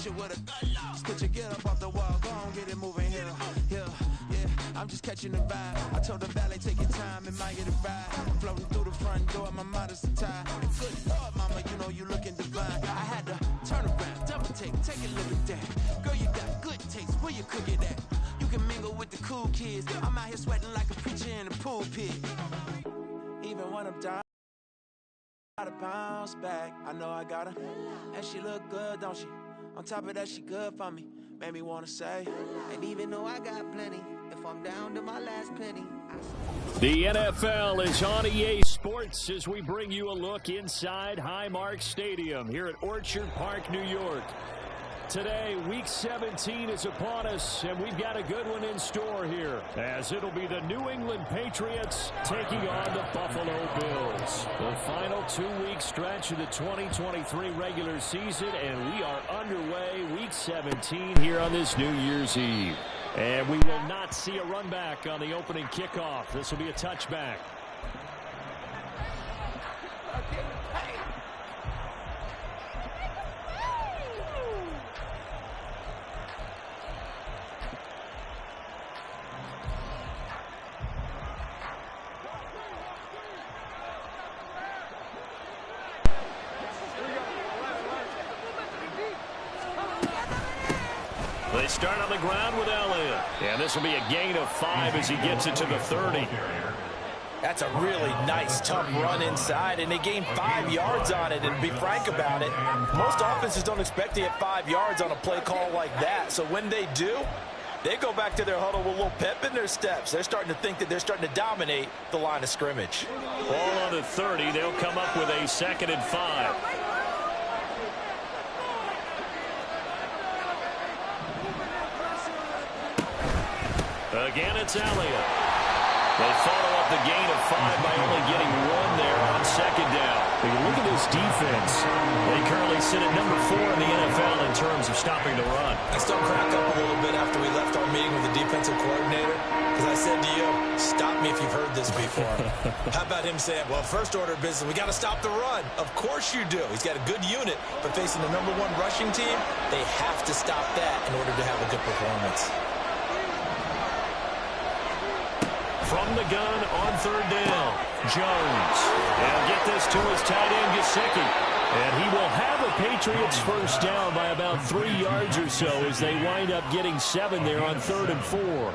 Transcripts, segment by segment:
Hit you with a just put your get up off the wall. Go on, get it moving here. Yeah, I'm just catching the vibe. I told the valet, take your time, admire the ride. Floating through the front door, my modest attire. And good Lord, mama, you know you looking divine. I had to turn around, double take a look at that. Girl, you got good taste, where you cook it at? You can mingle with the cool kids. I'm out here sweating like a preacher in the pulpit. Even when I'm down, gotta bounce back. I know I gotta. And she look good, don't she? On top of that, she good for me. Made me wanna say. And even though I got plenty, if I'm down to my last penny. The NFL is on EA Sports as we bring you a look inside Highmark Stadium here at Orchard Park, New York. Today, Week 17 is upon us, and we've got a good one in store here, as it'll be the New England Patriots taking on the Buffalo Bills. The final 2-week stretch of the 2023 regular season, and we are underway Week 17 here on this New Year's Eve. And we will not see a run back on the opening kickoff. This will be a touchback. They start on the ground with Elliott. And this will be a gain of 5 as he gets it to the 30. That's a really nice, tough run inside, and they gained 5 yards on it. And to be frank about it, most offenses don't expect to get 5 yards on a play call like that. So when they do, they go back to their huddle with a little pep in their steps. They're starting to think that they're starting to dominate the line of scrimmage. Ball on the 30. They'll come up with a 2nd and 5. Again, it's Elliott. They follow up the gain of 5 by only getting 1 there on 2nd down. Look at this defense. They currently sit at number 4 in the NFL in terms of stopping the run. I still crack up a little bit after we left our meeting with the defensive coordinator, because I said to you, stop me if you've heard this before. How about him saying, well, first order of business, we got to stop the run. Of course you do. He's got a good unit, but facing the number 1 rushing team, they have to stop that in order to have a good performance. From the gun on 3rd down, Jones. And get this to his tight end, Gesicki. And he will have a Patriots first down by about 3 yards or so as they wind up getting 7 there on 3rd and 4.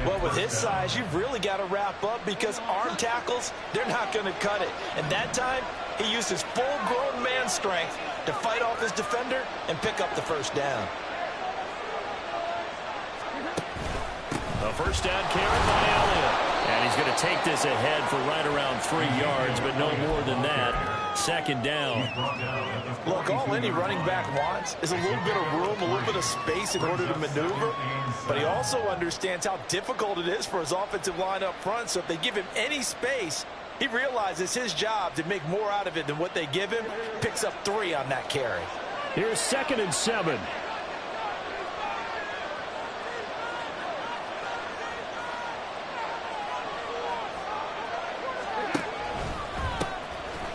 Well, with his size, you've really got to wrap up because arm tackles, they're not going to cut it. And that time, he used his full-grown man strength to fight off his defender and pick up the first down. A first down carry by Elliott. And he's going to take this ahead for right around 3 yards, but no more than that. 2nd down. Look, all any running back wants is a little bit of room, a little bit of space in order to maneuver. But he also understands how difficult it is for his offensive line up front. So if they give him any space, he realizes his job to make more out of it than what they give him. Picks up 3 on that carry. Here's 2nd and 7.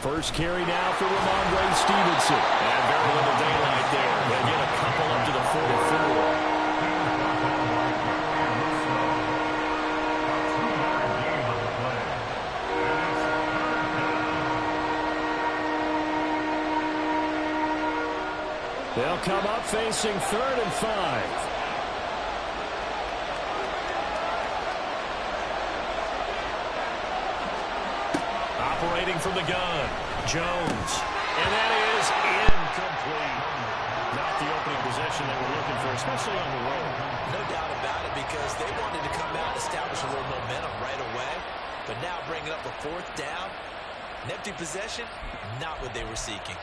First carry now for Ramondre Stevenson. And very little daylight there. They'll get a couple up to the 44. They'll come up facing 3rd and 5. Operating from the gun, Jones. And that is incomplete. Not the opening possession they were looking for, especially on the road. No doubt about it, because they wanted to come out and establish a little momentum right away. But now bringing up a 4th down, an empty possession, not what they were seeking.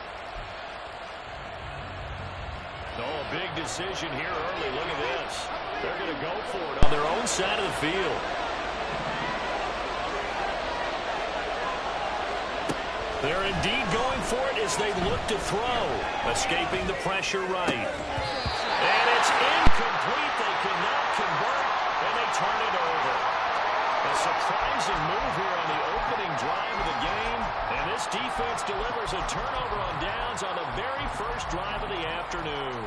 Oh, a big decision here early. Look at this. They're going to go for it on their own side of the field. They're indeed going for it as they look to throw. Escaping the pressure right. And it's incomplete. They cannot convert, and they turn it over. A surprising move here on the opening drive of the game. And this defense delivers a turnover on downs on the very first drive of the afternoon.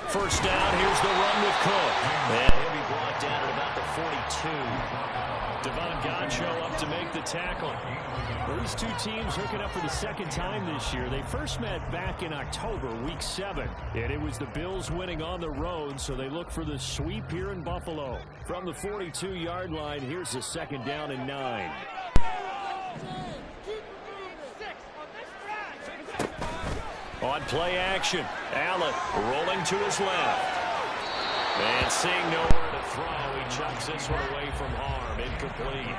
First down, here's the run with Cook. And he'll be brought down at about the 42. Devon Godchaux up to make the tackle. Well, these two teams hooking up for the second time this year. They first met back in October, week 7. And it was the Bills winning on the road, so they look for the sweep here in Buffalo. From the 42-yard line, here's the second down and 9. On play action, Allen rolling to his left. And seeing nowhere to throw, he chucks this one away from harm. Incomplete.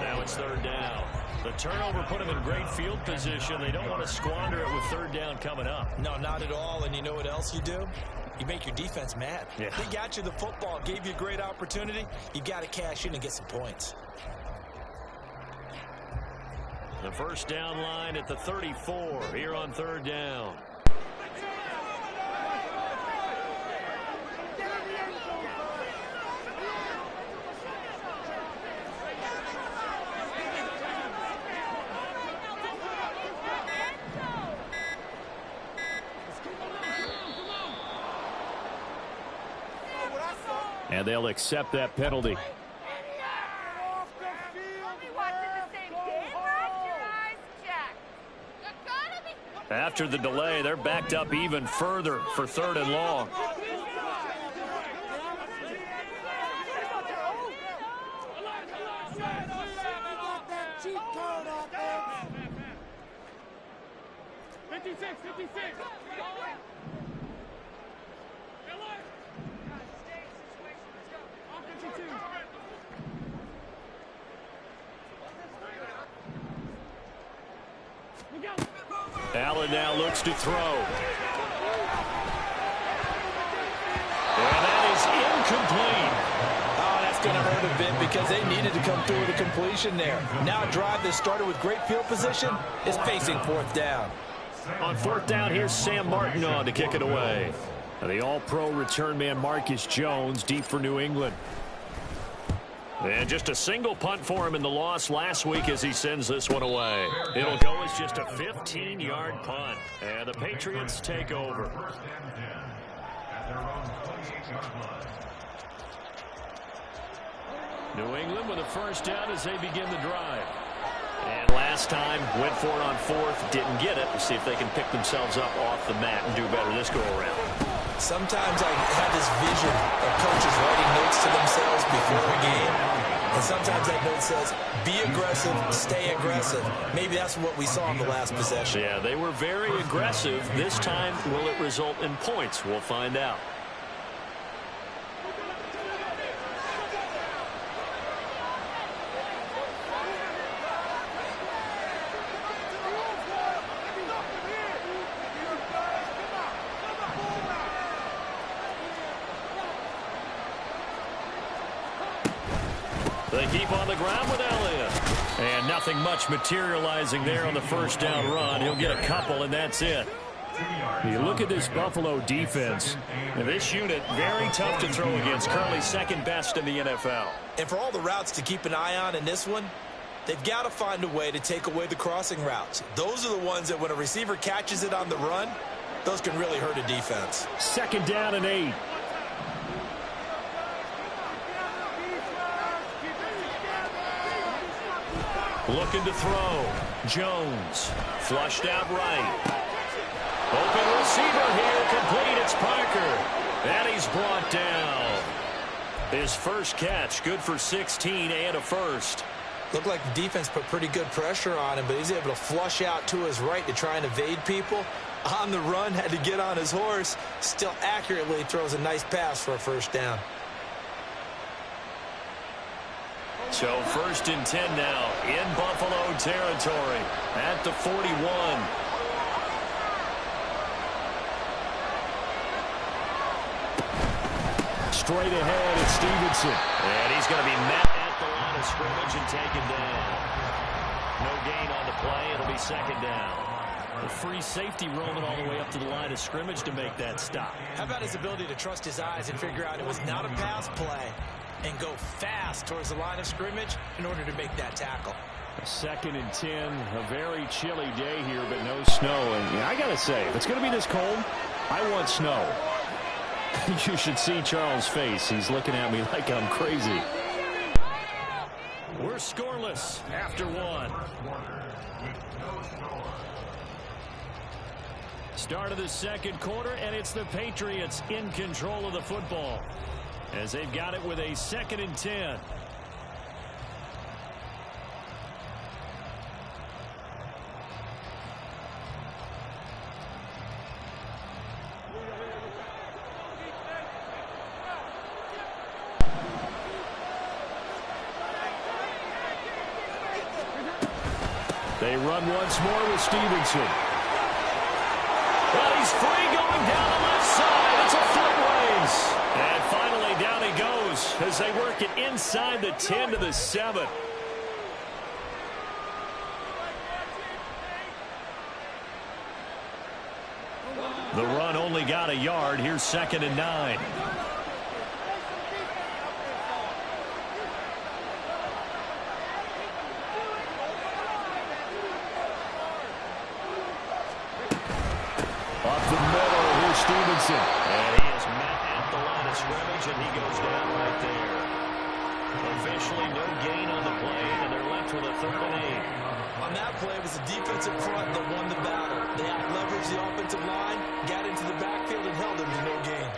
Now it's third down. The turnover put him in great field position. They don't want to squander it with third down coming up. No, not at all. And you know what else you do? You make your defense mad. Yeah. They got you the football, gave you a great opportunity. You got to cash in and get some points. The first down line at the 34 here on third down. And they'll accept that penalty. After the delay, they're backed up even further for third and long. Allen now looks to throw. And that is incomplete. Oh, that's going to hurt a bit because they needed to come through with a completion there. Now a drive that started with great field position is facing fourth down. On fourth down, here's Sam Martin on to kick it away. And the all-pro return man Marcus Jones deep for New England. And just a single punt for him in the loss last week as he sends this one away. It'll go as just a 15-yard punt. And the Patriots take over. New England with a first down as they begin the drive. And last time, went for it on fourth, didn't get it. We'll see if they can pick themselves up off the mat and do better this go-around. Sometimes I have this vision of coaches writing notes to themselves before a game. And sometimes that note says, be aggressive, stay aggressive. Maybe that's what we saw in the last possession. Yeah, they were very aggressive. This time, will it result in points? We'll find out. They keep on the ground with Elliott. And nothing much materializing there on the first down run. He'll get a couple, and that's it. You look at this Buffalo defense, and this unit, very tough to throw against. Currently second best in the NFL. And for all the routes to keep an eye on in this one, they've got to find a way to take away the crossing routes. Those are the ones that when a receiver catches it on the run, those can really hurt a defense. Second down and 8. Looking to throw. Jones. Flushed out right. Open receiver here. Complete. It's Parker. And he's brought down. His first catch. Good for 16 and a first. Looked like the defense put pretty good pressure on him, but he's able to flush out to his right to try and evade people. On the run, had to get on his horse. Still accurately throws a nice pass for a first down. So first and 10 now in Buffalo territory at the 41. straight ahead, it's Stevenson. And he's going to be met at the line of scrimmage and taken down. No gain on the play. It'll be second down. The free safety roaming all the way up to the line of scrimmage to make that stop. How about his ability to trust his eyes and figure out it was not a pass play and go fast towards the line of scrimmage in order to make that tackle. 2nd and 10, a very chilly day here, but no snow. And yeah, I got to say, if it's going to be this cold, I want snow. You should see Charles' face. He's looking at me like I'm crazy. We're scoreless after 1. Start of the second quarter, and it's the Patriots in control of the football as they've got it with a 2nd and 10. They run once more with Stevenson. Well, he's free going down the left side. It's a footways. And finally down he goes as they work it inside the 10 to the 7. The run only got a yard. Here's 2nd and 9. Stevenson. And he is met at the line of scrimmage, and he goes down right there. Officially no gain on the play, and they're left with a 3rd and 8. On that play, it was the defensive front that won the battle. They out-leveraged the offensive line, got into the backfield, and held him to no gain.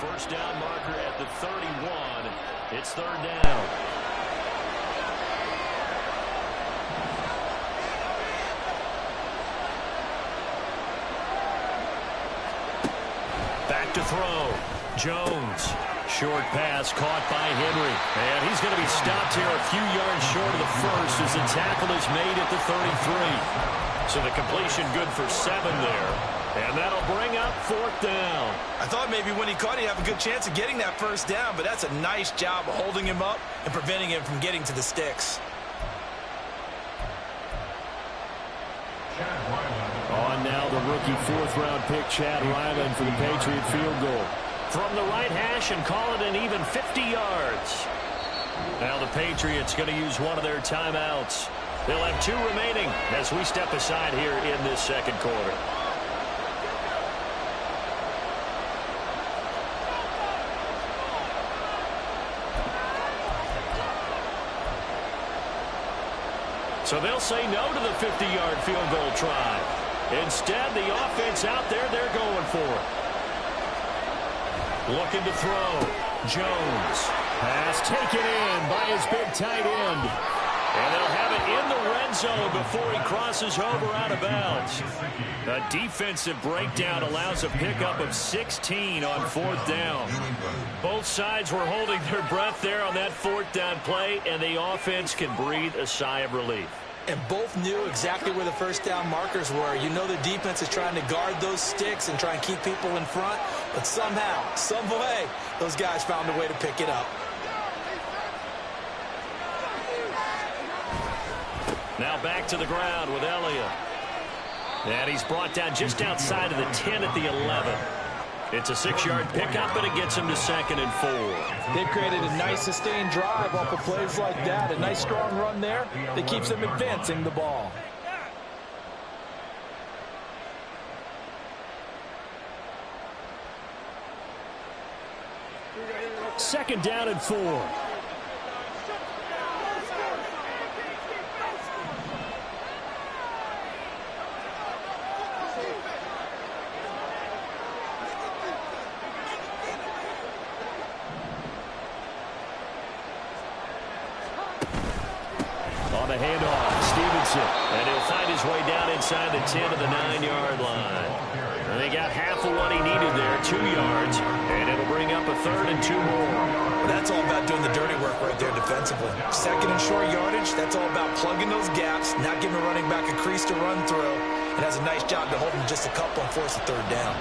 First down marker at the 31. It's 3rd down. Back to throw. Jones. Short pass caught by Henry. And he's going to be stopped here a few yards short of the first as the tackle is made at the 33. So the completion good for 7 there. And that'll bring up 4th down. I thought maybe when he caught it, he'd have a good chance of getting that first down, but that's a nice job of holding him up and preventing him from getting to the sticks. On now the rookie 4th-round pick, Chad Ryland, for the Patriot field goal. From the right hash and call it an even 50 yards. Now the Patriots going to use one of their timeouts. They'll have 2 remaining as we step aside here in this second quarter. So they'll say no to the 50-yard field goal try. Instead, the offense out there, they're going for it. Looking to throw. Jones. Pass taken in by his big tight end. And they'll have it in the red zone before he crosses over out of bounds. A defensive breakdown allows a pickup of 16 on 4th down. Both sides were holding their breath there on that 4th down play, and the offense can breathe a sigh of relief. And both knew exactly where the first down markers were. You know the defense is trying to guard those sticks and try and keep people in front. But somehow, some way, those guys found a way to pick it up. Now back to the ground with Elliott. And he's brought down just outside of the 10 at the 11. It's a 6-yard pickup, and it gets him to 2nd and 4. They've created a nice sustained drive off of plays like that. A nice strong run there that keeps them advancing the ball. Second down and 4. The handoff, Stevenson, and he'll find his way down inside the 10 to the 9-yard line. And they got half of what he needed there, 2 yards, and it'll bring up a 3rd and 2 more. That's all about doing the dirty work right there defensively. 2nd and short yardage, that's all about plugging those gaps, not giving a running back a crease to run through. It has a nice job to hold him just a couple and force a 3rd down.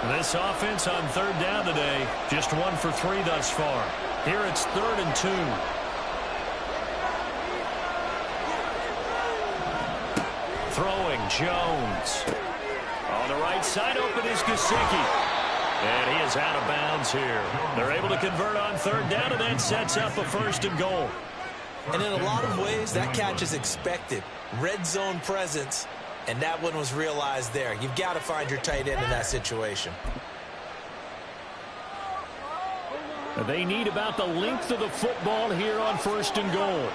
This offense on third down today, just 1 for 3 thus far. Here it's 3rd and 2. Throwing Jones. On the right side, open is Gesicki. And he is out of bounds here. They're able to convert on third down, and that sets up a 1st and goal. And in a lot of ways, that catch is expected. Red zone presence, and that one was realized there. You've got to find your tight end in that situation. They need about the length of the football here on 1st and goal.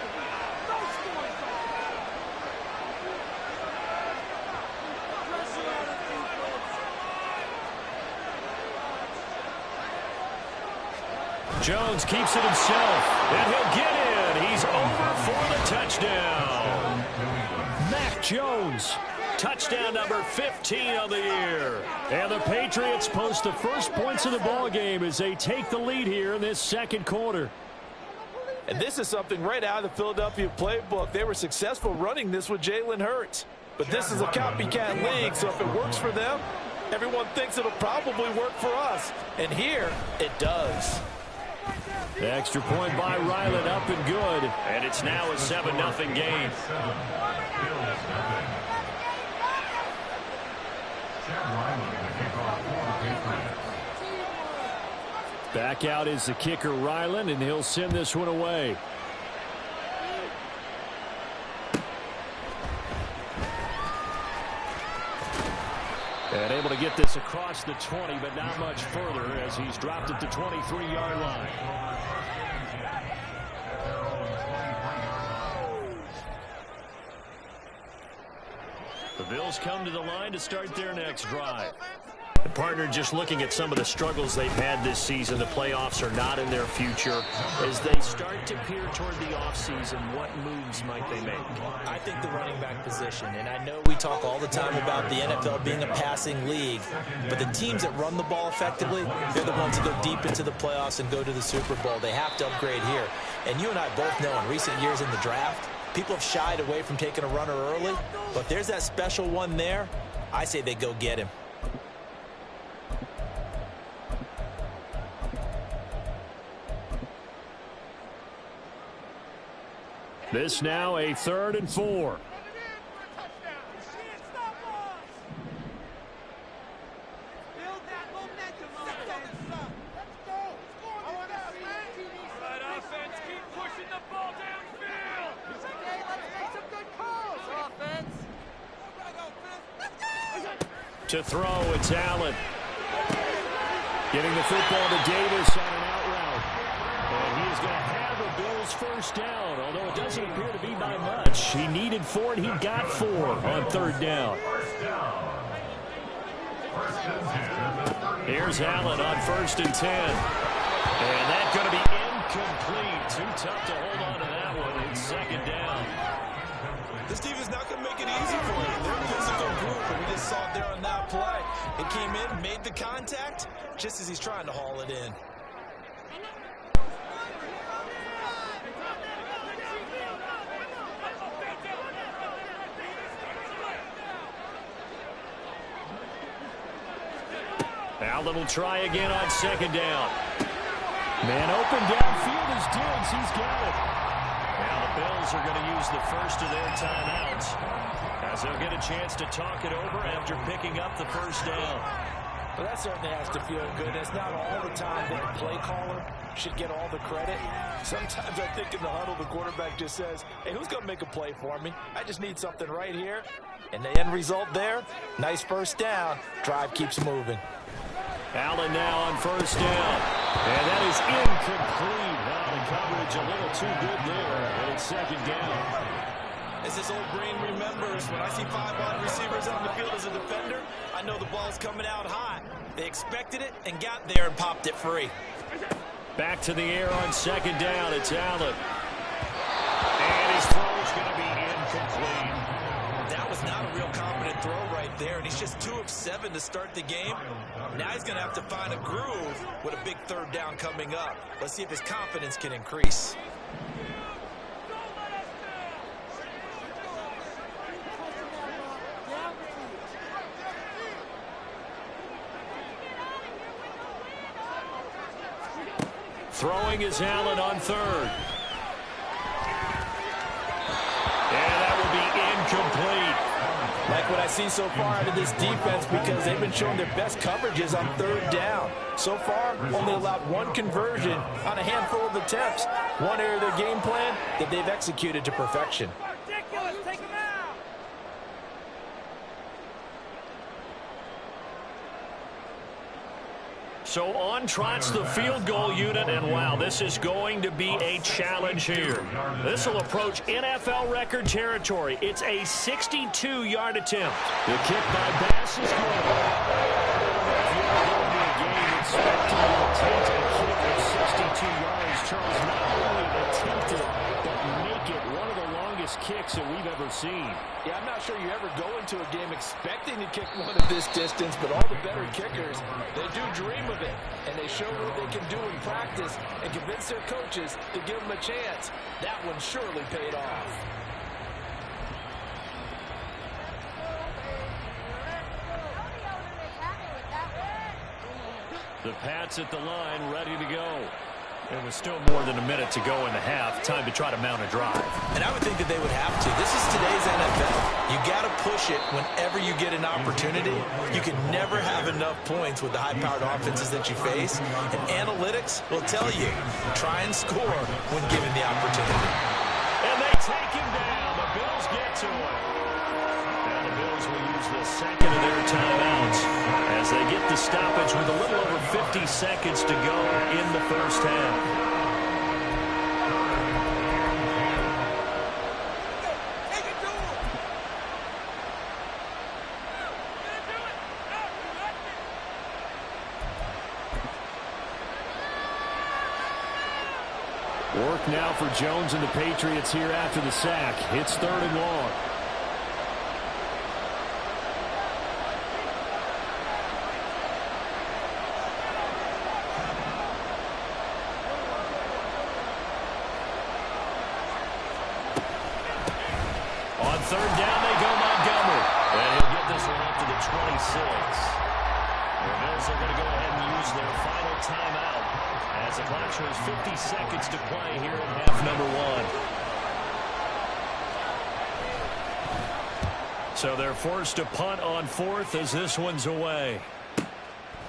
Jones keeps it himself, and he'll get in. He's over for the touchdown. Mac Jones, touchdown number 15 of the year. And the Patriots post the first points of the ball game as they take the lead here in this 2nd quarter. And this is something right out of the Philadelphia playbook. They were successful running this with Jalen Hurts. But this is a copycat league, so if it works for them, everyone thinks it'll probably work for us. And here, it does. The extra point by Ryland up and good. And it's now a 7-0 game. Back out is the kicker Ryland, and he'll send this one away. And able to get this across the 20, but not much further as he's dropped at the 23-yard line. The Bills come to the line to start their next drive. The partner just looking at some of the struggles they've had this season. The playoffs are not in their future. As they start to peer toward the offseason, what moves might they make? I think the running back position, and I know we talk all the time about the NFL being a passing league, but the teams that run the ball effectively, they're the ones that go deep into the playoffs and go to the Super Bowl. They have to upgrade here. And you and I both know in recent years in the draft, people have shied away from taking a runner early, but there's that special one there. I say they go get him. This now a 3rd and 4. To throw, it's Allen. Getting the football to Davis on an out route. And he is going to have the Bills first down, although it doesn't appear to be by much. He needed 4, and he got 4 on 3rd down. Here's Allen on 1st and 10. And that's going to be incomplete. Too tough to hold on to that one. It's 2nd down. This team is not going to make it easy for you. They're a physical group, and we just saw it there on that play. It came in, made the contact, just as he's trying to haul it in. Allen will try again on 2nd down. Man open downfield is Diggs. He's got it. Now the Bills are going to use the first of their timeouts as they'll get a chance to talk it over after picking up the first down. Well, that certainly has to feel good. It's not all the time that the play caller should get all the credit. Sometimes I think in the huddle, the quarterback just says, hey, who's going to make a play for me? I just need something right here. And the end result there, nice first down. Drive keeps moving. Allen now on 1st down. And that is incomplete. Now the coverage a little too good there. And it's 2nd down. As this old brain remembers, when I see 5 wide receivers on the field as a defender, I know the ball's coming out hot. They expected it and got there and popped it free. Back to the air on 2nd down. It's Allen. And his throw is going to be incomplete. That was not a real confident throw right there, and he's just 2 of 7 to start the game. Now he's going to have to find a groove with a big 3rd down coming up. Let's see if his confidence can increase. Throwing is Allen on third. And that will be incomplete. Like what I see so far out of this defense, because they've been showing their best coverages on third down. So far, only allowed one conversion on a handful of attempts. One area of their game plan that they've executed to perfection. So on trots the field goal unit, and wow, this is going to be a challenge here. This will approach NFL record territory. It's a 62-yard attempt. The kick by Bass is good. If you're going to a game expecting to attempt a kick of 62 yards, Charles, not only attempt it, but make it one of the longest kicks that we've ever seen. Yeah, I'm not sure you ever go into a game expecting to kick one of this distance, but all the better kickers, they do dream of it, and they show what they can do in practice and convince their coaches to give them a chance. That one surely paid off. The Pats at the line, ready to go. It was still more than a minute to go in the half. Time to try to mount a drive. And I would think that they would have to. This is today's NFL. You got to push it whenever you get an opportunity. You can never have enough points with the high-powered offenses that you face. And analytics will tell you, try and score when given the opportunity. And they take him down. The Bills get to him. Now the Bills will use the second of their timeouts as they get the stoppage with a little over 50 seconds to go in the first half. Work now for Jones and the Patriots here after the sack. It's 3rd and long. On 3rd down, they go Montgomery. And he'll get this one up to the 26. The Bills are going to go ahead and use their final timeout as the clock shows 50 seconds to play here in half number 1. So they're forced to punt on 4th as this one's away.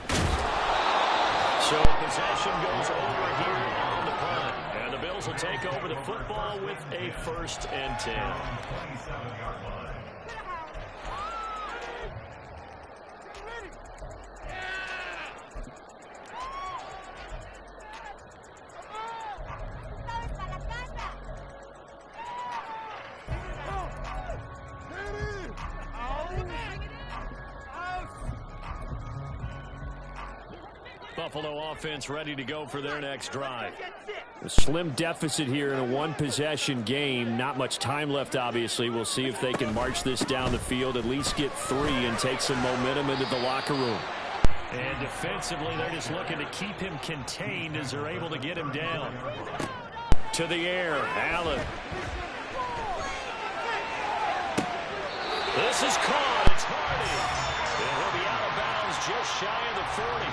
So possession goes over here on the punt. And the Bills will take over the football with a 1st and 10. Buffalo offense ready to go for their next drive. A slim deficit here in a one-possession game. Not much time left, obviously. We'll see if they can march this down the field, at least get 3 and take some momentum into the locker room. And defensively, they're just looking to keep him contained as they're able to get him down. To the air, Allen. This is caught. It's Hardy. And he'll be out of bounds just shy of the 40.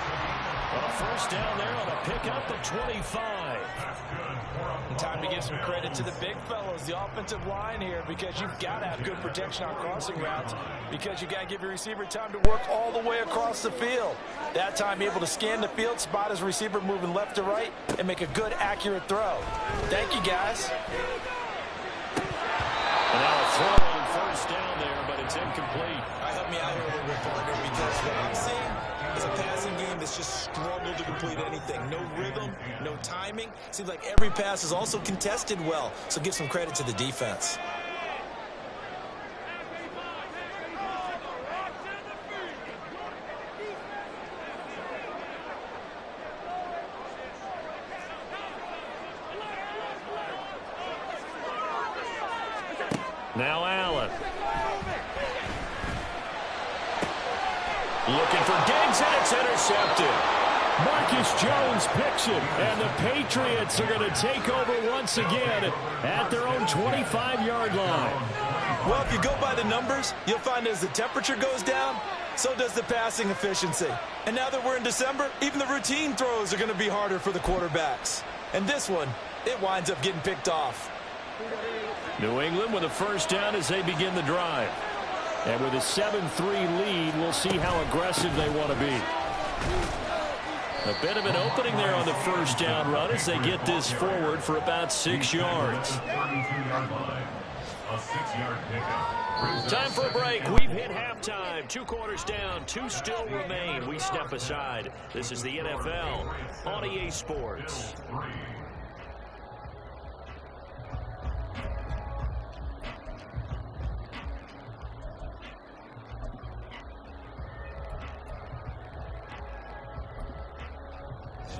A first down there on a pickup at 25. And time to give some credit to the big fellows, the offensive line here, because you've got to have good protection on crossing routes, because you've got to give your receiver time to work all the way across the field. That time able to scan the field, spot his receiver moving left to right, and make a good, accurate throw. Thank you, guys. And now a throw on first down there, but it's incomplete. Help me out here a little bit, partner, because what I'm seeing is a passing game that's just struggled to complete anything. No rhythm, no timing. Seems like every pass is also contested well, so give some credit to the defense. Now Allen. Looking for Diggs, and it's intercepted. Marcus Jones picks it, and the Patriots are going to take over once again at their own 25-yard line. Well, if you go by the numbers, you'll find as the temperature goes down, so does the passing efficiency. And now that we're in December, even the routine throws are going to be harder for the quarterbacks. And this one, it winds up getting picked off. New England with a first down as they begin the drive. And with a 7-3 lead, we'll see how aggressive they want to be. A bit of an opening there on the first down run as they get this forward for about 6 yards. Time for a break. We've hit halftime. 2 quarters down. 2 still remain. We step aside. This is the NFL on EA Sports.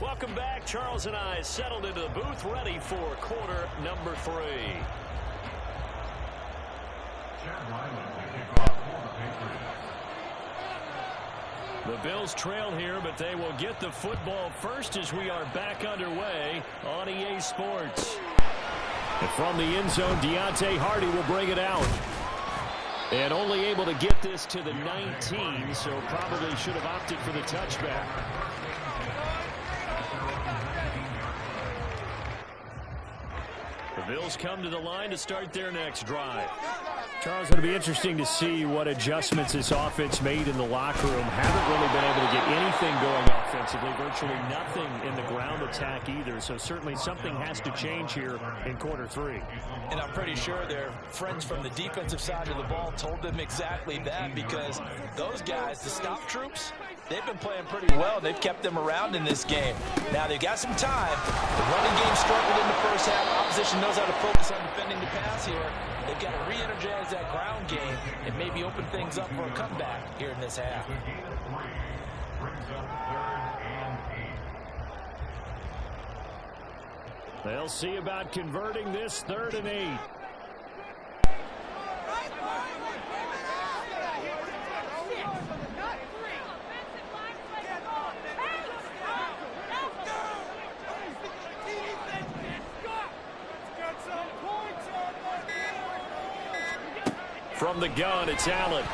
Welcome back. Charles and I settled into the booth, ready for quarter number 3. The Bills trail here, but they will get the football first as we are back underway on EA Sports. And from the end zone, Deontay Hardy will bring it out. And only able to get this to the 19, so probably should have opted for the touchback. The Bills come to the line to start their next drive. Charles, it'll be interesting to see what adjustments this offense made in the locker room. Haven't really been able to get anything going offensively. Virtually nothing in the ground attack either. So certainly something has to change here in quarter 3. And I'm pretty sure their friends from the defensive side of the ball told them exactly that, because those guys, the stop troops, they've been playing pretty well. They've kept them around in this game. Now they've got some time. The running game struggled in the first half. Opposition knows how to focus on defending the pass here. They've got to re-energize that ground game and maybe open things up for a comeback here in this half. They'll see about converting this 3rd and 8. From the gun, it's Allen.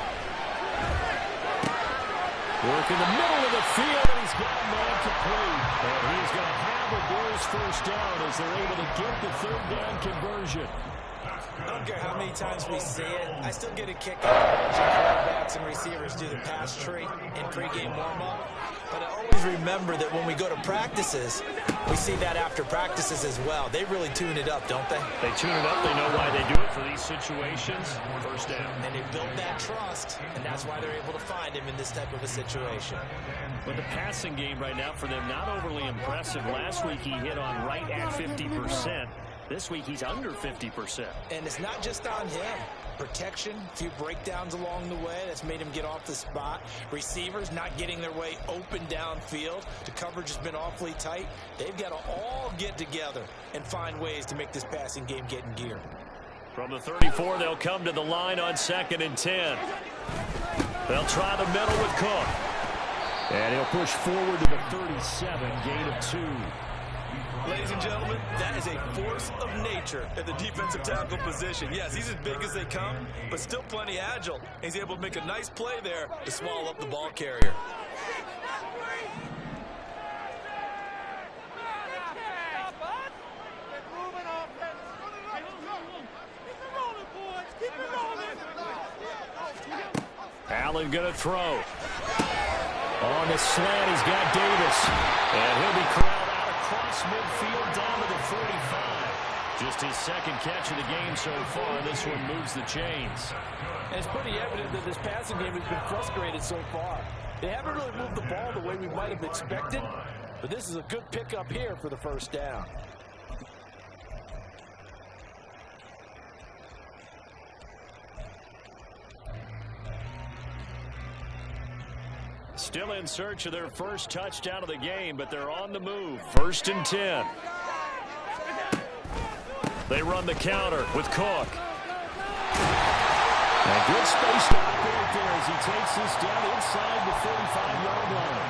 Work in the middle of the field, and he's got a man complete. And he's going to have a Bills first down as they're able to get the 3rd down conversion. I don't care how many times we see it, I still get a kick out of watching quarterbacks and receivers do the pass tree in pregame warm-up. But I always remember that when we go to practices, we see that after practices as well. They really tune it up, don't they? They tune it up. They know why they do it for these situations. First down. And they build that trust, and that's why they're able to find him in this type of a situation. But the passing game right now for them, not overly impressive. Last week he hit on right at 50%. This week he's under 50%. And it's not just on him. Protection, a few breakdowns along the way. That's made him get off the spot. Receivers not getting their way open downfield. The coverage has been awfully tight. They've got to all get together and find ways to make this passing game get in gear. From the 34, they'll come to the line on 2nd and 10. They'll try the middle with Cook. And he'll push forward to the 37, gain of 2. Ladies and gentlemen, that is a force of nature at the defensive tackle position. Yes, he's as big as they come, but still plenty agile. He's able to make a nice play there to swallow up the ball carrier. Allen going to throw. On the slant, he's got Davis. And he'll be corralled out across midfield down to the 45. Just his 2nd catch of the game so far. This one moves the chains. And it's pretty evident that this passing game has been frustrated so far. They haven't really moved the ball the way we might have expected, but this is a good pickup here for the first down. Still in search of their first touchdown of the game, but they're on the move. 1st and 10. They run the counter with Cook. And good space to operate there as he takes this down inside the 45-yard line.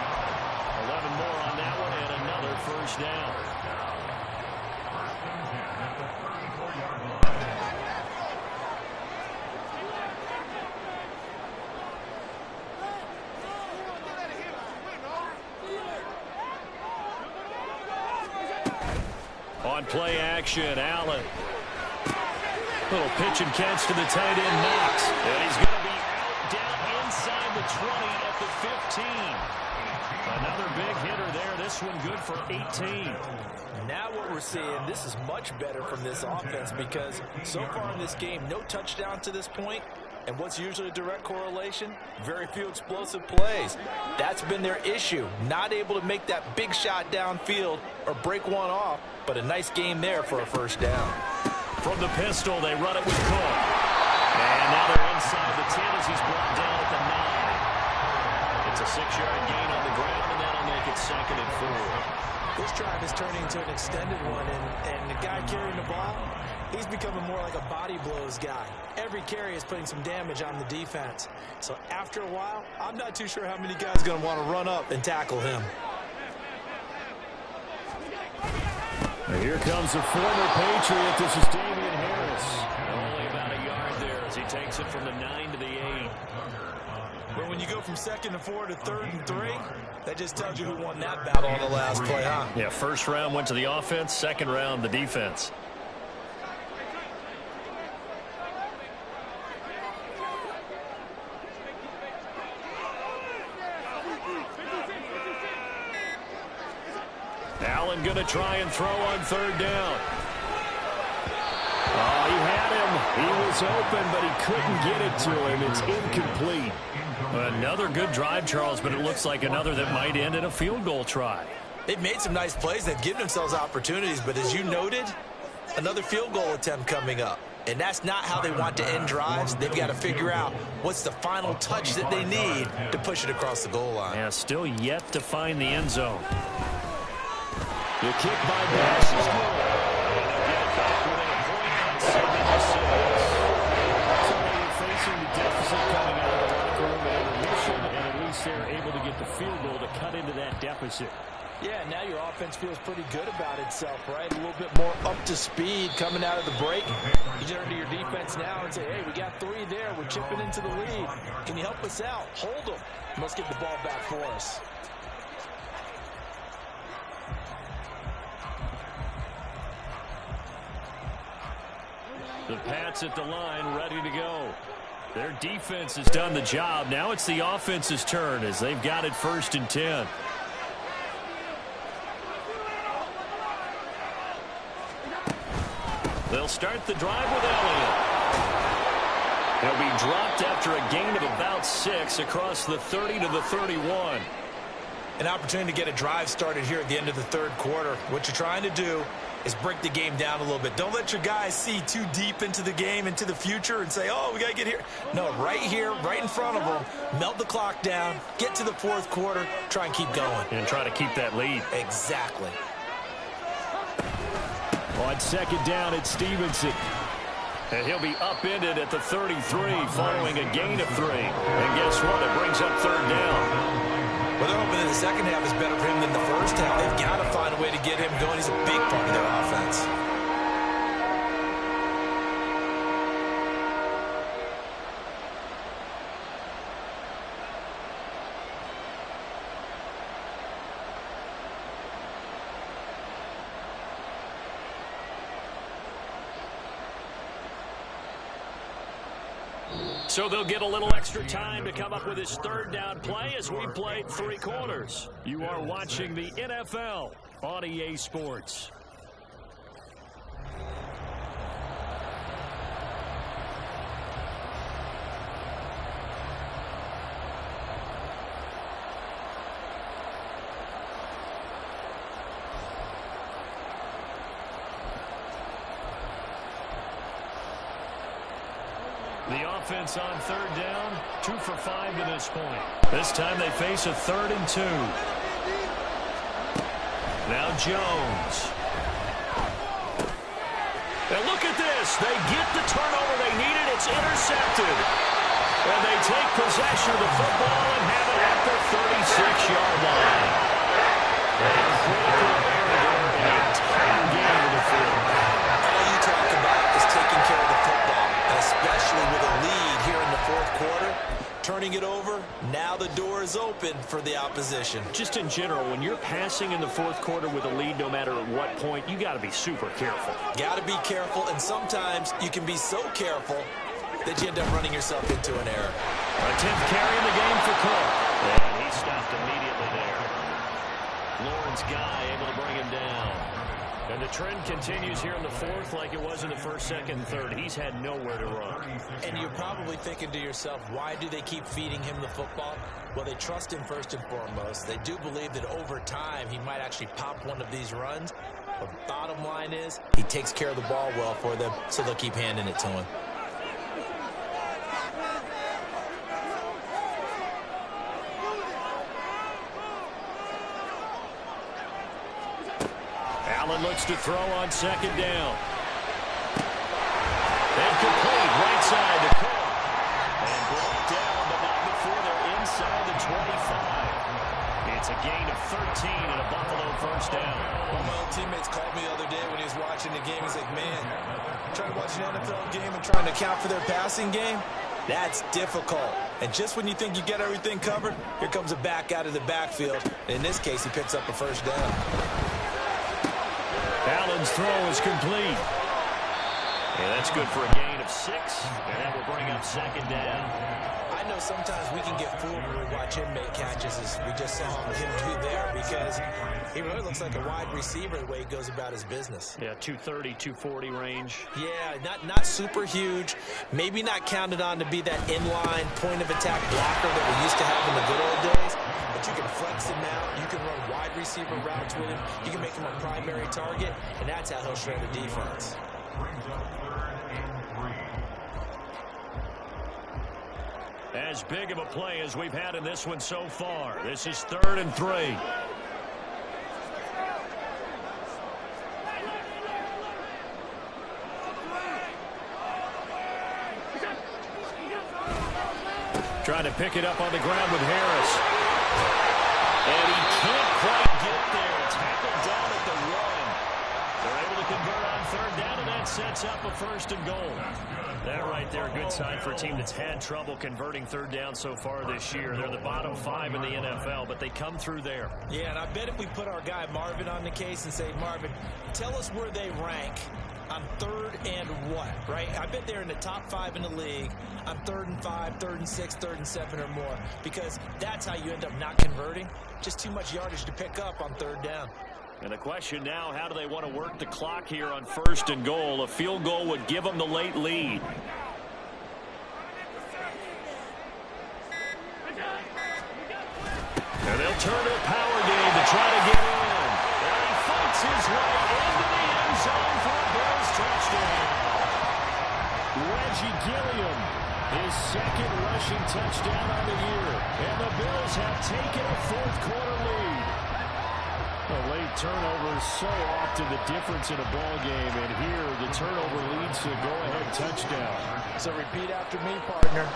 11 more on on that one, and another first down. On play action, Allen. Little pitch and catch to the tight end, Knox. And he's going to be out down inside the 20 at the 15. Another big hitter there. This one good for 18. Now what we're seeing, this is much better from this offense because so far in this game, no touchdown to this point. And what's usually a direct correlation? Very few explosive plays. That's been their issue. Not able to make that big shot downfield or break one off, but a nice game there for a first down. From the pistol, they run it with Cook. And now they're inside the 10 as he's brought down at the 9. It's a 6-yard gain on the ground, and that'll make it 2nd and 4. This drive is turning into an extended one, and the guy carrying the ball, he's becoming more like a body blows guy. Every carry is putting some damage on the defense. So after a while, I'm not too sure how many guys are going to want to run up and tackle him. And here comes the former Patriot. This is Damian Harris. Only about a yard there as he takes it from the 9 to the 8. But when you go from 2nd and 4 to 3rd and 3, that just tells you who won that battle on the last play, huh? Yeah, first round went to the offense, second round the defense. Allen going to try and throw on 3rd down. Oh, he had him. He was open, but he couldn't get it to him. It's incomplete. Another good drive, Charles, but it looks like another that might end in a field goal try. They've made some nice plays. They've given themselves opportunities, but as you noted, another field goal attempt coming up. And that's not how they want to end drives. They've got to figure out what's the final touch that they need to push it across the goal line. Yeah, still yet to find the end zone. The kick by Bass is good. And they'll get it back within a point, 7-6. So they're facing the deficit coming out of the locker room at intermission, and at least they're able to get the field goal to cut into that deficit. Yeah, now your offense feels pretty good about itself, right? A little bit more up to speed coming out of the break. You turn to your defense now and say, hey, we got 3 there. We're chipping into the lead. Can you help us out? Hold them. Let's get the ball back for us. The Pats at the line, ready to go. Their defense has done the job. Now it's the offense's turn as they've got it 1st and 10. They'll start the drive with Elliott. He'll be dropped after a gain of about 6 across the 30 to the 31. An opportunity to get a drive started here at the end of the 3rd quarter. What you're trying to do is break the game down a little bit. Don't let your guys see too deep into the game, into the future, and say, oh, we got to get here. No, right here, right in front of them, melt the clock down, get to the 4th quarter, try and keep going. And try to keep that lead. Exactly. On 2nd down, it's Stevenson. And he'll be upended at the 33 following a gain of 3. And guess what? It brings up 3rd down. Well, they're hoping that the second half is better for him than the first half. They've got to find a way to get him going. He's a big part of their offense. So they'll get a little extra time to come up with his 3rd down play as we played 3 quarters. You are watching the NFL on EA Sports. The offense on 3rd down, 2 for 5 to this point. This time they face a 3rd and 2. Now Jones. And look at this. They get the turnover they needed. It's intercepted. And they take possession of the football and have it at the 36-yard line. All you talk about is taking care of the football, and especially with a lead here in the fourth quarter. Turning it over, now the door is open for the opposition. Just in general, when you're passing in the fourth quarter with a lead, no matter at what point, you got to be super careful. Got to be careful, and sometimes you can be so careful that you end up running yourself into an error. A 10th carry in the game for Cook. And he stopped immediately there. Lawrence Guy able to bring him down. And the trend continues here in the fourth like it was in the first, second, and third. He's had nowhere to run. And you're probably thinking to yourself, why do they keep feeding him the football? Well, they trust him first and foremost. They do believe that over time he might actually pop one of these runs. But bottom line is, he takes care of the ball well for them, so they'll keep handing it to him. Allen looks to throw on second down. And complete right side to Cook. And brought down, but not before they're inside the 25. It's a gain of 13 and a Buffalo first down. One of my old teammates called me the other day when he was watching the game. He's like, man, trying to watch an NFL game and trying to account for their passing game? That's difficult. And just when you think you get everything covered, here comes a back out of the backfield. In this case, he picks up a first down. Allen's throw is complete. And that's good for a gain of 6. And that will bring up second down. I know sometimes we can get fooled when we watch him make catches, as we just saw him do there, because he really looks like a wide receiver the way he goes about his business. Yeah, 230, 240 range. Yeah, not super huge. Maybe not counted on to be that inline point of attack blocker that we used to have in the good old days. But you can flex him out. You can run wide receiver routes with him. You can make him a primary target, and that's how he'll shred the defense. As big of a play as we've had in this one so far. This is 3rd and 3. Trying to pick it up on the ground with Harris. And he can't quite get there. Tackled down at the 1. They're able to convert on 3rd down, and that sets up a 1st and goal. That right there, good sign for a team that's had trouble converting 3rd down so far this year. They're the bottom 5 in the NFL, but they come through there. Yeah, and I bet if we put our guy Marvin on the case and say, Marvin, tell us where they rank on 3rd and what, right? I bet they're in the top 5 in the league on 3rd and 5, 3rd and 6, 3rd and 7 or more, because that's how you end up not converting. Just too much yardage to pick up on 3rd down. And the question now, how do they want to work the clock here on 1st and goal? A field goal would give them the late lead. And they'll turn to a power game to try to get in. And he fights his way into the end zone for a Bills touchdown. Reggie Gilliam, his 2nd rushing touchdown on the year. And the Bills have taken a 4th quarter lead. A late turnover is so often the difference in a ball game, and here the turnover leads to a go-ahead touchdown. So repeat after me, partner.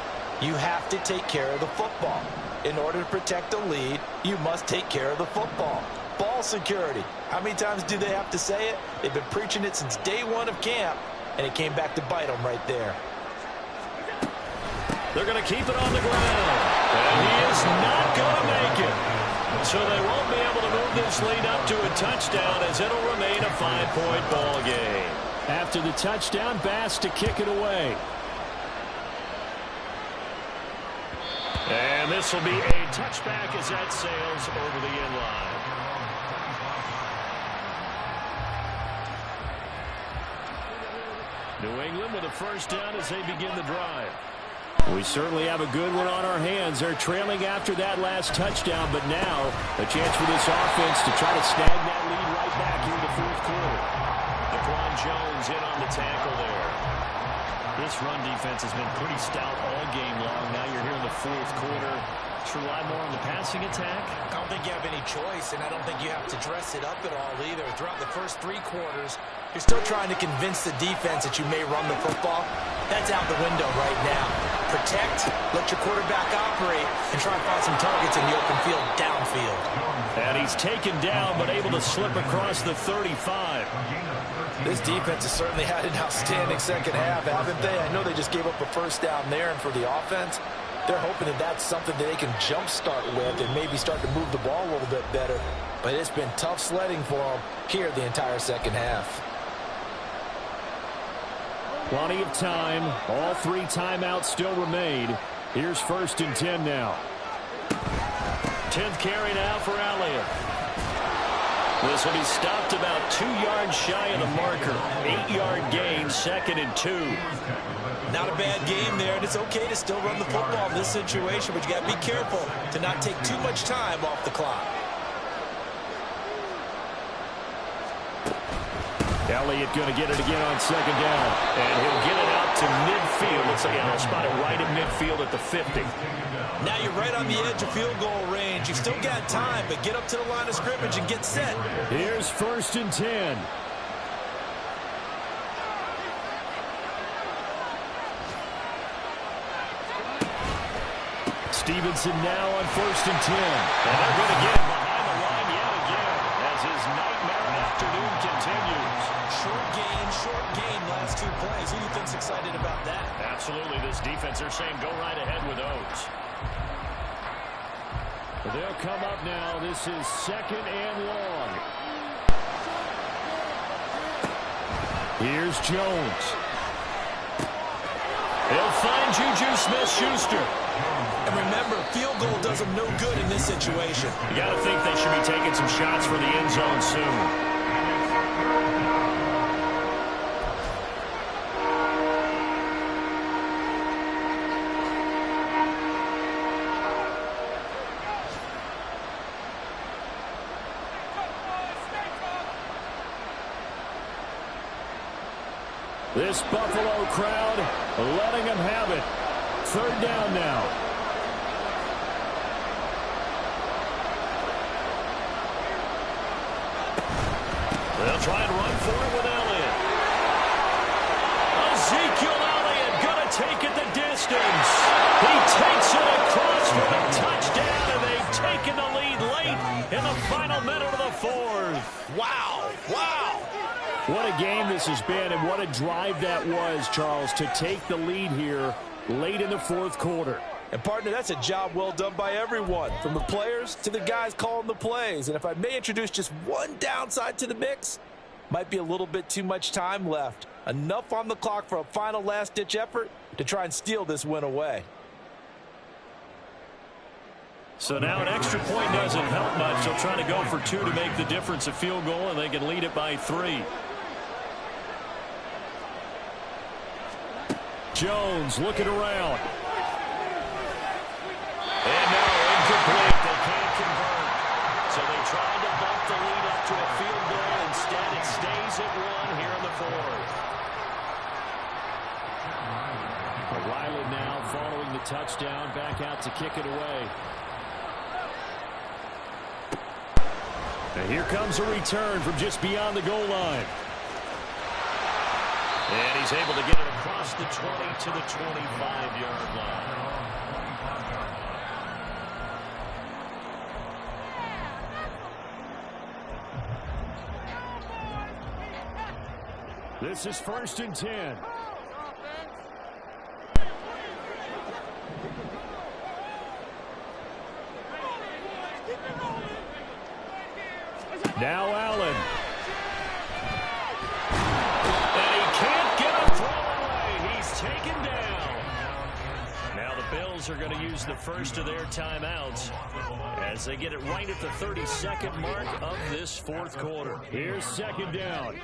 You have to take care of the football. In order to protect the lead, you must take care of the football. Ball security. How many times do they have to say it? They've been preaching it since day 1 of camp, and it came back to bite them right there. They're going to keep it on the ground, and he is not going to make it. So they won't be able to move this lead up to a touchdown, as it'll remain a 5-point ball game. After the touchdown, Bass to kick it away. And this will be a touchback as that sails over the end line. New England with a first down as they begin the drive. We certainly have a good one on our hands. They're trailing after that last touchdown, but now a chance for this offense to try to snag that lead right back here in the 4th quarter. Daquan Jones in on the tackle there. This run defense has been pretty stout all game long. Now you're here in the 4th quarter. Should rely more on the passing attack? I don't think you have any choice, and I don't think you have to dress it up at all either. Throughout the first 3 quarters, you're still trying to convince the defense that you may run the football. That's out the window right now. protect, let your quarterback operate, and try and find some targets in the open field downfield. And he's taken down, but able to slip across the 35. This defense has certainly had an outstanding second half, haven't they? I know they just gave up a first down there, and for the offense, they're hoping that that's something that they can jumpstart with and maybe start to move the ball a little bit better. But it's been tough sledding for them here the entire second half. Plenty of time. All 3 timeouts still remain. Here's 1st and 10 now. 10th carry now for Elliott. This will be stopped about 2 yards shy of the marker. 8-yard gain, 2nd and 2. Not a bad game there, and it's okay to still run the football in this situation, but you got to be careful to not take too much time off the clock. Elliott going to get it again on 2nd down. And he'll get it out to midfield. Looks like he'll spot it right at midfield at the 50. Now you're right on the edge of field goal range. You've still got time, but get up to the line of scrimmage and get set. Here's 1st and 10. Stevenson now on 1st and 10. And they're going to get him behind the line yet again as his nightmare afternoon continues. Short gain, last 2 plays. Who do you think's excited about that? Absolutely, this defense, they're saying go right ahead with those. They'll come up now. This is 2nd and long. Here's Jones. They'll find Juju Smith-Schuster. And remember, field goal does them no good in this situation. You got to think they should be taking some shots for the end zone soon. This Buffalo crowd letting them have it. 3rd down now. They'll try and run for it with Elliott. Ezekiel Elliott going to take it the distance. He takes it across for a touchdown, and they've taken the lead late in the final minute of the 4th. Wow. What a game this has been, and what a drive that was, Charles, to take the lead here late in the 4th quarter. And, partner, that's a job well done by everyone, from the players to the guys calling the plays. And if I may introduce just one downside to the mix, might be a little bit too much time left. Enough on the clock for a final last-ditch effort to try and steal this win away. So now an extra point doesn't help much. They'll try to go for 2 to make the difference a field goal, and they can lead it by 3. Jones looking around. And now incomplete. They can't convert. So they tried to bump the lead up to a field goal. Instead, it stays at 1 here in the 4th. Riley now following the touchdown, back out to kick it away. And here comes a return from just beyond the goal line. And he's able to get it across the 20 to the 25-yard line. This is 1st and 10. Now Allen. And he can't get a throw away. He's taken down. Now the Bills are going to use the first of their timeouts as they get it right at the 32nd mark of this 4th quarter. Here's 2nd down.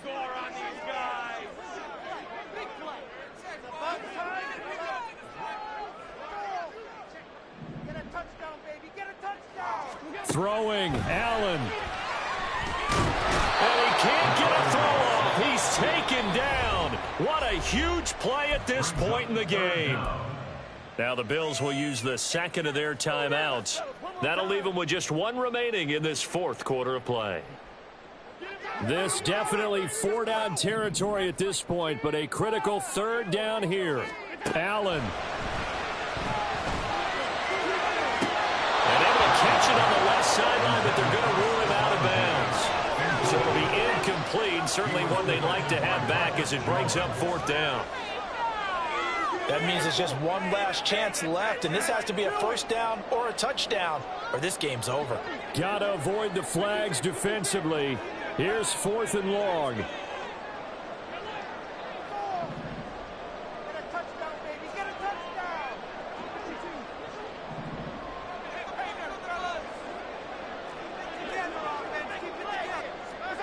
Score on these guys. Big play. Get a touchdown, baby. Get a touchdown. Throwing, Allen. And he can't get a throw off. He's taken down. What a huge play at this point in the game. Now the Bills will use the second of their timeouts. That'll leave them with just 1 remaining in this 4th quarter of play. This definitely four-down territory at this point, but a critical third down here. Allen. And able to catch it on the left sideline, but they're going to rule him out of bounds. So it'll be incomplete. Certainly one they'd like to have back as it brings up fourth down. That means there's just one last chance left, and this has to be a first down or a touchdown, or this game's over. Got to avoid the flags defensively. Here's fourth and long.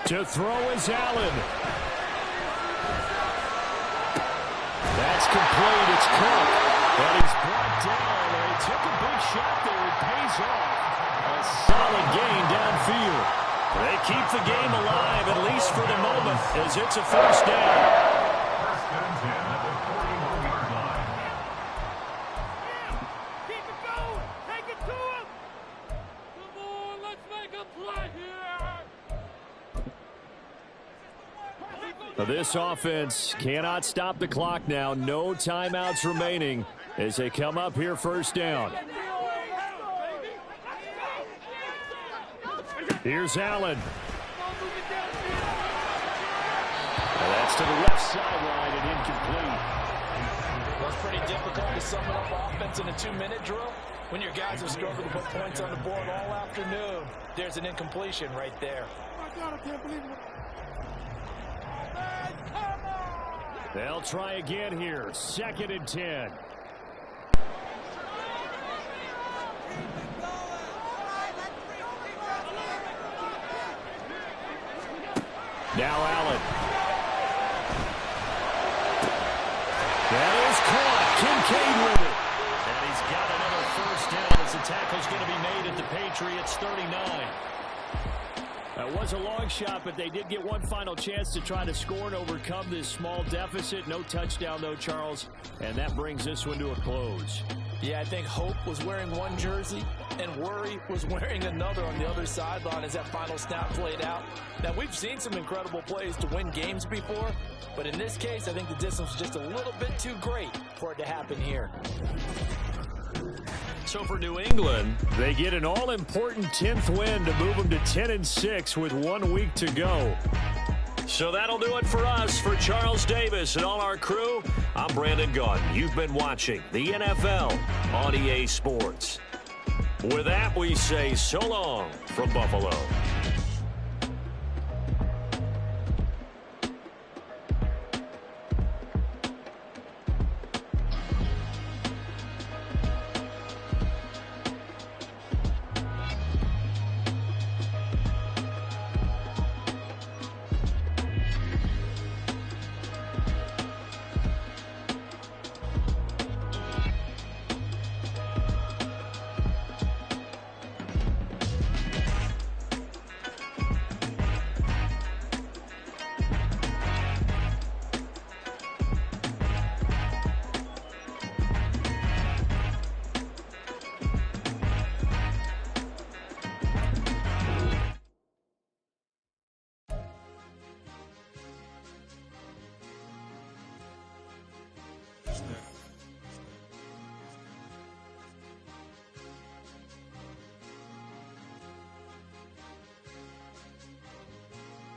To throw is Allen. That's complete. It's Cook. And he's brought down. And he took a big shot there. It pays off. A solid gain downfield. They keep the game alive, at least for the moment, as it's a first down. Keep it going. Take it to him. Come on, let's make a play here. This offense cannot stop the clock now. No timeouts remaining as they come up here first down. Here's Allen. And that's to the left sideline and incomplete. Well, it's pretty difficult to sum up offense in a 2-minute drill when your guys have struggled to put points on the board all afternoon. There's an incompletion right there. Oh, God, I can't believe it. They'll try again here. 2nd and 10. Now Allen. That is caught. Kincaid with it. And he's got another first down as the tackle's going to be made at the Patriots 39. That was a long shot, but they did get one final chance to try to score and overcome this small deficit. No touchdown, though, Charles. And that brings this one to a close. Yeah, I think Hope was wearing one jersey and Worry was wearing another on the other sideline as that final snap played out. Now, we've seen some incredible plays to win games before, but in this case, I think the distance was just a little bit too great for it to happen here. So for New England, they get an all-important 10th win to move them to 10-6 with 1 week to go. So that'll do it for us. For Charles Davis and all our crew, I'm Brandon Gaudin. You've been watching the NFL on EA Sports. With that, we say so long from Buffalo.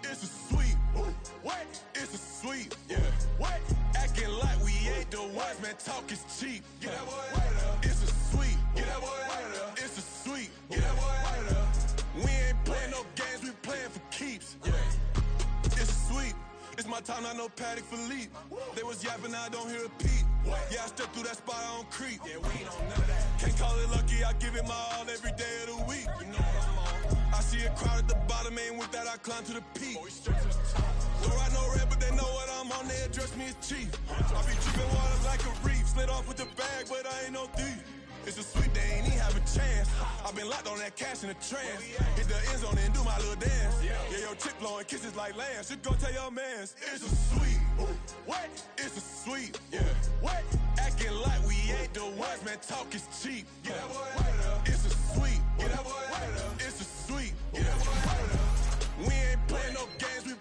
It's a sweet, what? It's a sweet, yeah. What? Acting like we ain't the ones, man. Talk is cheap. Get that boy. It's a sweet. Get that boy. It's a sweet. Get that boy. We ain't playing no games, we playing for keeps. Yeah. It's a sweet. It's my time, not no Paddock Philippe. They was yapping, I don't hear a peep. Yeah, I step through that spot, I don't creep. Yeah, we ain't on none of that. Can't call it lucky, I give it my all every day of the week. You know what I'm on. I see a crowd at the bottom, ain't with that, I climb to the peak. Don't ride no red, but they know what I'm on, they address me as chief. I be tripping water like a reef, slid off with the bag, but I ain't no thief. It's a sweet, they ain't even have a chance. I've been locked on that cash in the trance. Hit the end zone and do my little dance. Yeah, your chick blowing kisses like lambs. Should go tell your mans. It's a sweet. What? It's a sweet. Yeah. What? Acting like we ain't the ones, man. Talk is cheap. Get that boy. It's a sweet. Get that boy. It's a sweet. Get that boy. We ain't playing no games. We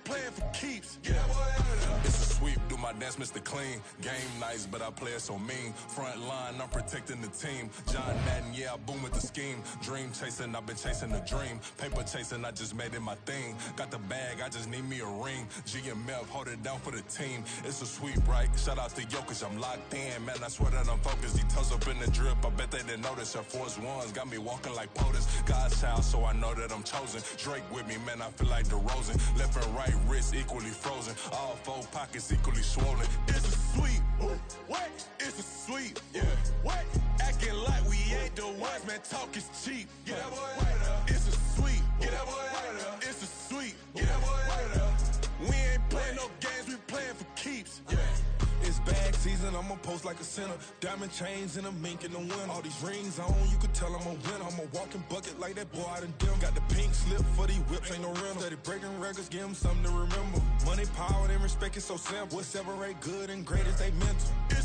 keeps. Get that boy out of there. It's a sweep, do my dance, Mr. Clean. Game nice, but I play it so mean. Front line, I'm protecting the team. John Madden, yeah, I boom with the scheme. Dream chasing, I've been chasing the dream. Paper chasing, I just made it my thing. Got the bag, I just need me a ring. GMF, hold it down for the team. It's a sweep, right? Shout out to Jokic, I'm locked in. Man, I swear that I'm focused. He toes up in the drip, I bet they didn't notice. Her force ones got me walking like POTUS. God's child, so I know that I'm chosen. Drake with me, man, I feel like DeRozan. Left and right wrist equally frozen. All four pockets equally swollen. It's a sweep. What? It's a sweep. Yeah. What? Acting like we ain't the ones, man. Talk is cheap. Get that boy out of there. It's a sweep. Get that boy out of there. It's a sweep. Get that boy out of there. We ain't playing no games, we playing for keeps. Yeah. It's bag season, I'ma post like a center. Diamond chains and a mink in the winter. All these rings on, you could tell I'm a winner. I'm a walking bucket like that boy out in Denver. Got the pink slip for these whips, ain't no rental. Steady breaking records, give them something to remember. Money, power, and respect is so simple. What separate good and great is they mental. It's